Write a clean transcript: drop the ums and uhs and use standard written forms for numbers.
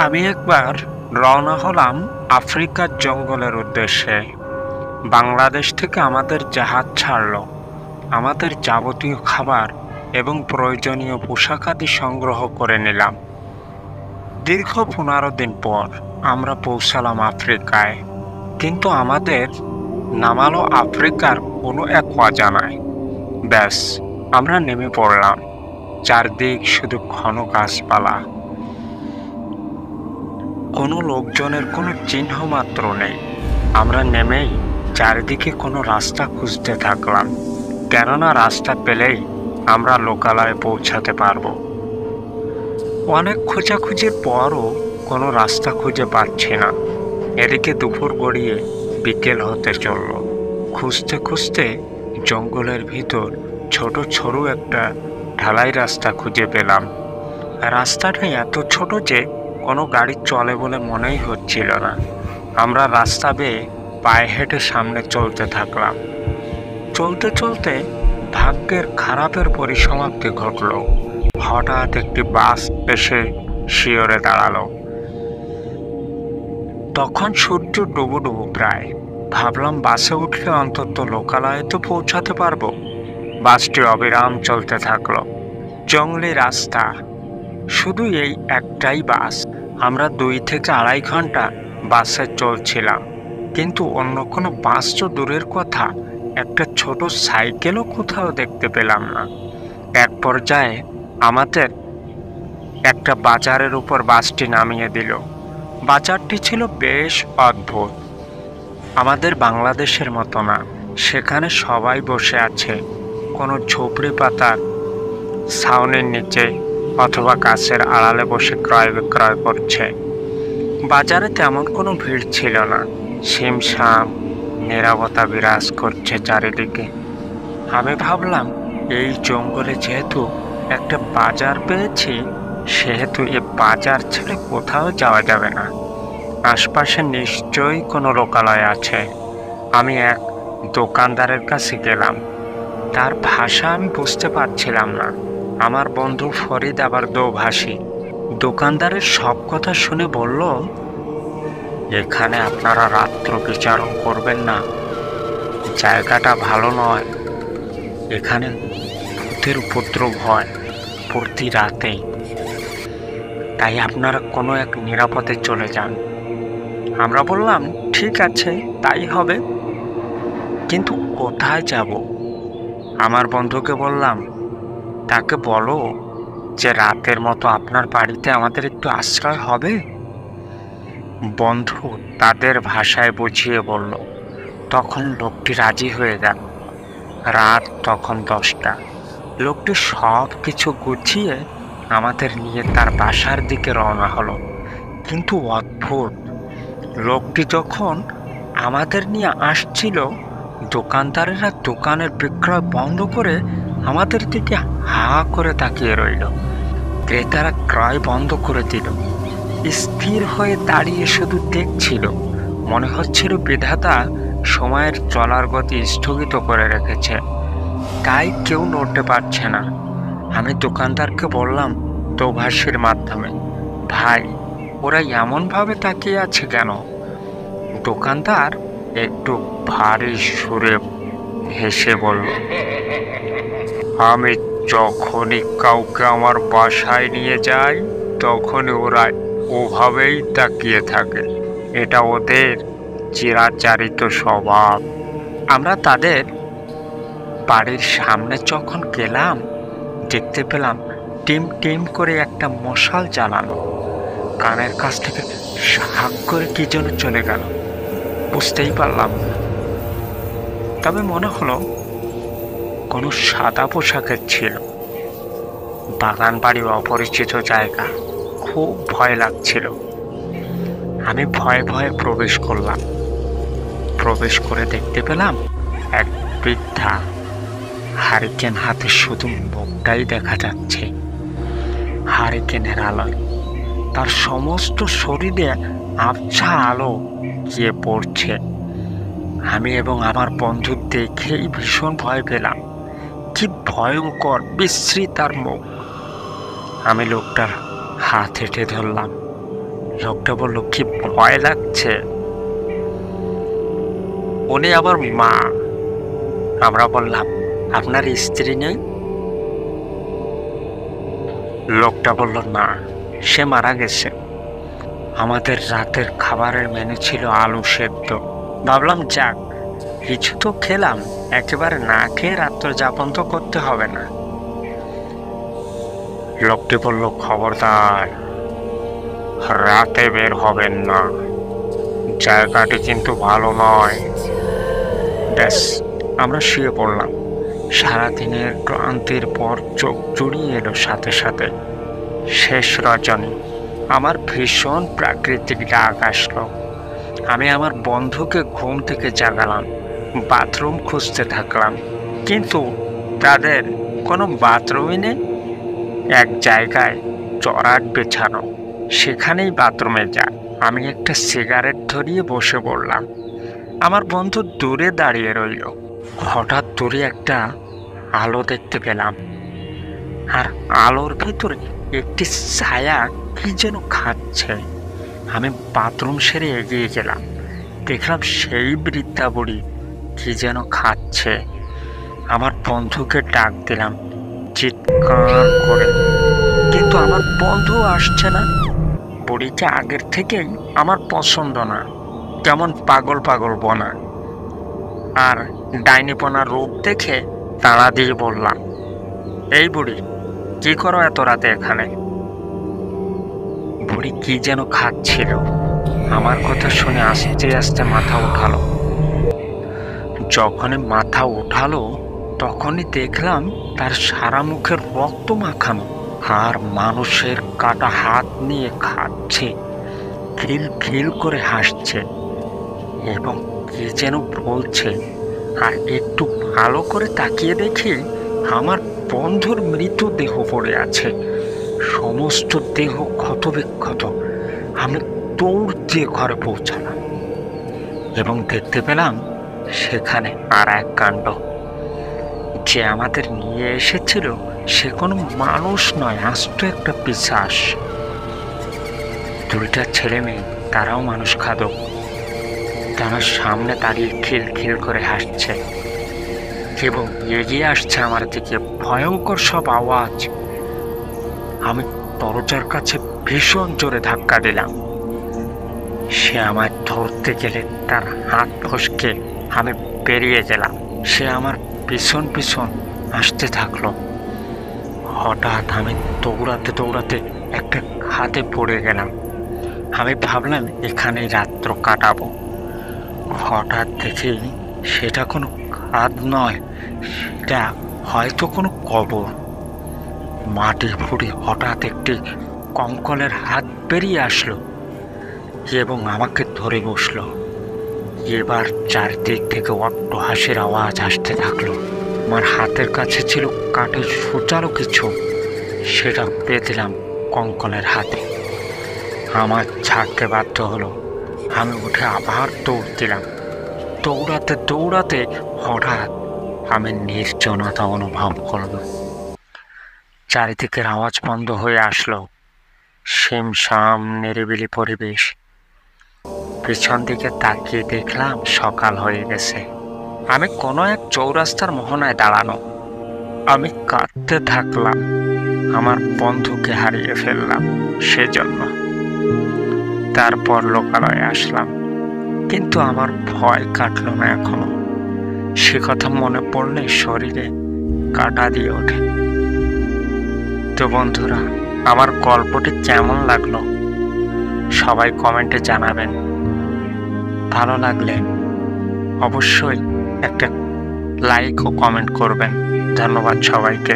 আমি একবার রওনা হলাম আফ্রিকার জঙ্গলের উদ্দেশ্যে। বাংলাদেশ থেকে আমাদের জাহাজ ছাড়লো। আমাদের যাবতীয় খাবার এবং প্রয়োজনীয় পোশাকাদি সংগ্রহ করে নিলাম। দীর্ঘ 15 দিন পর আমরা পৌঁছালাম আফ্রিকায়, কিন্তু আমাদের নামালো আফ্রিকার কোনো এক অজানায়। ব্যাস, আমরা নেমে পড়লাম। চারদিক শুধু ঘন গাছপালা, কোনো লোকজনের কোনো চিহ্ন মাত্র নেই। আমরা নেমেই চারিদিকে কোনো রাস্তা খুঁজতে থাকলাম, কেননা রাস্তা পেলেই আমরা লোকালয়ে পৌঁছাতে পারবো। অনেক খোঁজাখুঁজির পরও কোনো রাস্তা খুঁজে পাচ্ছি না। এদিকে দুপুর গড়িয়ে বিকেল হতে চলল। খুঁজতে খুঁজতে জঙ্গলের ভিতর ছোট সরু একটা ঢালাই রাস্তা খুঁজে পেলাম। রাস্তাটা এত ছোট যে কোনো গাড়ি চলে বলে মনেই হচ্ছিল না। আমরা রাস্তা বেয়ে পায়ে হেঁটে সামনে চলতে থাকলাম। চলতে চলতে ভাগ্যের খারাপের পরিসমাপ্তি ঘটল। হঠাৎ একটি বাস এসে শিয়রে দাঁড়ালো। তখন সূর্য ডুবো ডুবো প্রায়। ভাবলাম বাসে উঠলে অন্তত লোকালয়ে তো পৌঁছাতে পারবো। বাসটি অবিরাম চলতে থাকলো। জঙ্গলি রাস্তা, শুধু এই একটাই বাস। আমরা 2 থেকে আড়াই ঘন্টা বাসে চলছিলাম, কিন্তু অন্য কোনো বাস তো দূরের কথা, একটা ছোট সাইকেলও কোথাও দেখতে পেলাম না। এক পর্যায়ে আমাদের একটা বাজারের উপর বাসটি নামিয়ে দিল। বাজারটি ছিল বেশ অদ্ভুত, আমাদের বাংলাদেশের মতো না। সেখানে সবাই বসে আছে কোনো ঝুপড়ি পাতার ছাউনির নিচে অথবা গাছের আড়ালে বসে ক্রয় বিক্রয় করছে। বাজারে তেমন কোনো ভিড় ছিল না। ছিমছাম নীরবতা বিরাজ করছে চারিদিকে। আমি ভাবলাম, এই জঙ্গলে যেহেতু একটা বাজার পেয়েছি, সেহেতু এ বাজার ছেড়ে কোথাও যাওয়া যাবে না। আশপাশে নিশ্চয়ই কোনো লোকালয় আছে। আমি এক দোকানদারের কাছে গেলাম। তার ভাষা আমি বুঝতে পারছিলাম না। আমার বন্ধু ফরিদ আবার দোভাষী। দোকানদারের সব কথা শুনে বলল, এখানে আপনারা রাত্র বিচারণ করবেন না, জায়গাটা ভালো নয়। এখানে ভূতের উপদ্রব হয় প্রতি রাতে, তাই আপনারা কোনো এক নিরাপদে চলে যান। আমরা বললাম, ঠিক আছে, তাই হবে, কিন্তু কোথায় যাব? আমার বন্ধুকে বললাম, তাকে বলো যে রাতের মতো আপনার বাড়িতে আমাদের একটু আশ্রয় হবে। বন্ধু তাদের ভাষায় বুঝিয়ে বলল। তখন লোকটি রাজি হয়ে গেল। রাত তখন 10টা। লোকটি সব কিছু গুছিয়ে আমাদের নিয়ে তার বাসার দিকে রওনা হলো। কিন্তু অদ্ভুত, লোকটি যখন আমাদের নিয়ে আসছিল, দোকানদারেরা দোকানের বিক্রয় বন্ধ করে আমাদের দিকে হা করে তাকিয়ে রইল। ক্রেতারা ক্রয় বন্ধ করে দিল। স্থির হয়ে দাঁড়িয়ে শুধু দেখছিল। মনে হচ্ছিল বিধাতা সময়ের চলার গতি স্থগিত করে রেখেছে, তাই কেউ নড়তে পারছে না। আমি দোকানদারকে বললাম দোভাষীর মাধ্যমে, ভাই, ওরা এমনভাবে তাকিয়ে আছে কেন? দোকানদার একটু ভারী সুরে হেসে বলল, আমি যখনই কাউকে আমার বাসায় নিয়ে যাই, তখনই ওরা ওভাবেই তাকিয়ে থাকে। এটা ওদের চিরাচরিত স্বভাব। আমরা তাদের বাড়ির সামনে যখন গেলাম, দেখতে পেলাম টিম টিম করে একটা মশাল জ্বালানো। কানের কাছ থেকে শাক করে কি যেন চলে গেল, বুঝতেই পারলাম না। তবে মনে হলো কোনো সাদা পোশাকের ছিল। বাগান বাড়ি, অপরিচিত জায়গা, খুব ভয় লাগছিল। আমি ভয়ে ভয়ে প্রবেশ করলাম। প্রবেশ করে দেখতে পেলাম এক বৃদ্ধা, হারিকেন হাতে, শুধু মুখটাই দেখা যাচ্ছে হারিকেনের আলোয়। তার সমস্ত শরীরে আবছা আলো গিয়ে পড়ছে। আমি এবং আমার বন্ধু দেখেই ভীষণ ভয় পেলাম। কি ভয়ঙ্কর বিশ্রী তার মুখ। আমি লোকটার হাত হেঁটে ধরলাম। লোকটা বলল, কি ভয় লাগছে? উনি আবার মা। আমরা বললাম, আপনার স্ত্রী নেই? লোকটা বলল, না, সে মারা গেছে। আমাদের রাতের খাবারের মেনু ছিল আলু সেদ্ধ। ভাবলাম, যাক, কিছু তো খেলাম, একেবারে না খেয়ে রাত্র যাপন তো করতে হবে না। লোকটি বলল, খবরদার, রাতে বের হবেন না, জায়গাটি কিন্তু ভালো নয়। ব্যাস, আমরা শুয়ে পড়লাম। সারাদিনের ক্লান্তির পর চোখ জুড়িয়ে এলো সাথে সাথে। শেষ রজনী, আমার ভীষণ প্রাকৃতিক ডাক আসলো। আমি আমার বন্ধুকে ঘুম থেকে জাগালাম, বাথরুম খুঁজতে থাকলাম, কিন্তু তাদের কোনো বাথরুমই নেই। এক জায়গায় চড়াট বেছানো, সেখানেই বাথরুমে যায়। আমি একটা সিগারেট ধরিয়ে বসে পড়লাম। আমার বন্ধু দূরে দাঁড়িয়ে রইল। হঠাৎ দূরে একটা আলো দেখতে পেলাম, আর আলোর ভেতরে একটি ছায়া কি যেন খাচ্ছে। আমি বাথরুম সেরে এগিয়ে গেলাম, দেখলাম সেই বৃদ্ধা বুড়ি কি যেন খাচ্ছে। আমার বন্ধুকে ডাক দিলাম চিৎকার করে, কিন্তু আমার বন্ধু আসছে না। বুড়িটা আগের থেকেই আমার পছন্দ না, কেমন পাগল পাগল বনা। আর ডাইনিপনার রূপ দেখে তাড়া দিয়ে বললাম, এই বুড়ি, কি করো এত রাতে এখানে? বুড়ি কি যেন খাচ্ছিল। আমার কথা শুনে আস্তে আস্তে মাথা উঠালো। যখনই মাথা উঠালো, তখনই দেখলাম তার সারা মুখের রক্ত মাখানো, আর মানুষের কাটা হাত নিয়ে খাচ্ছে, খিল খিল করে হাসছে এবং কি যেন বলছে। আর একটু ভালো করে তাকিয়ে দেখি আমার বন্ধুর মৃতদেহ পড়ে আছে, সমস্ত দেহ ক্ষতবিক্ষত। আমি দৌড় দিয়ে ঘরে পৌঁছালাম এবং দেখতে পেলাম সেখানে আর এক কাণ্ড। যে আমাদের নিয়ে এসেছিল সে কোনো মানুষ নয়, আস্ত একটা পিশাচ। দুইটা ছেলে মেয়ে, তারাও মানুষ খাদক, তারা সামনে দাঁড়িয়ে খিল খিল করে হাসছে এবং এগিয়ে আসছে আমার দিকে, ভয়ঙ্কর সব আওয়াজ। আমি দরজার কাছে ভীষণ জোরে ধাক্কা দিলাম। সে আমায় ধরতে গেলে তার হাত ফসকে আমি বেরিয়ে গেলাম। সে আমার পিছন পিছন আসতে থাকলো। হঠাৎ আমি দৌড়াতে দৌড়াতে একটা খাদে পড়ে গেলাম। আমি ভাবলাম এখানেই রাত্র কাটাবো। হঠাৎ দেখি সেটা কোনো খাদ নয়, সেটা হয়তো কোনো কবর। মাটি ফুঁড়ে হঠাৎ একটি কঙ্কলের হাত বেরিয়ে আসলো এবং আমাকে ধরে বসলো। এবার চারদিক থেকে অট্টহাসির আওয়াজ আসতে থাকলো। আমার হাতের কাছে ছিল কাঠের সুচালো কিছু, সেটা পেয়ে দিলাম কঙ্কলের হাতে। আমার ছাড়তে বাধ্য হলো। আমি উঠে আবার দৌড় দিলাম। দৌড়াতে দৌড়াতে হঠাৎ আমি নির্জনতা অনুভব করলাম। চারিদিকের আওয়াজ বন্ধ হয়ে আসলো। শিমশাম নিরিবিলি পরিবেশ। পিছন দিকে তাকিয়ে দেখলাম সকাল হয়ে গেছে। আমি কোনো এক চৌরাস্তার মোহনায় দাঁড়ানো। আমি কাঁদতে থাকলাম, আমার বন্ধুকে হারিয়ে ফেললাম সেজন্য। তারপর লোকালয়ে আসলাম, কিন্তু আমার ভয় কাটলো না এখনো। সে কথা মনে পড়লে শরীরে কাঁটা দিয়ে ওঠে। তো বন্ধুরা, আমার গল্পটি কেমন লাগলো সবাই কমেন্টে জানাবেন। ভালো লাগলে অবশ্যই একটা লাইক ও কমেন্ট করবেন। ধন্যবাদ সবাইকে।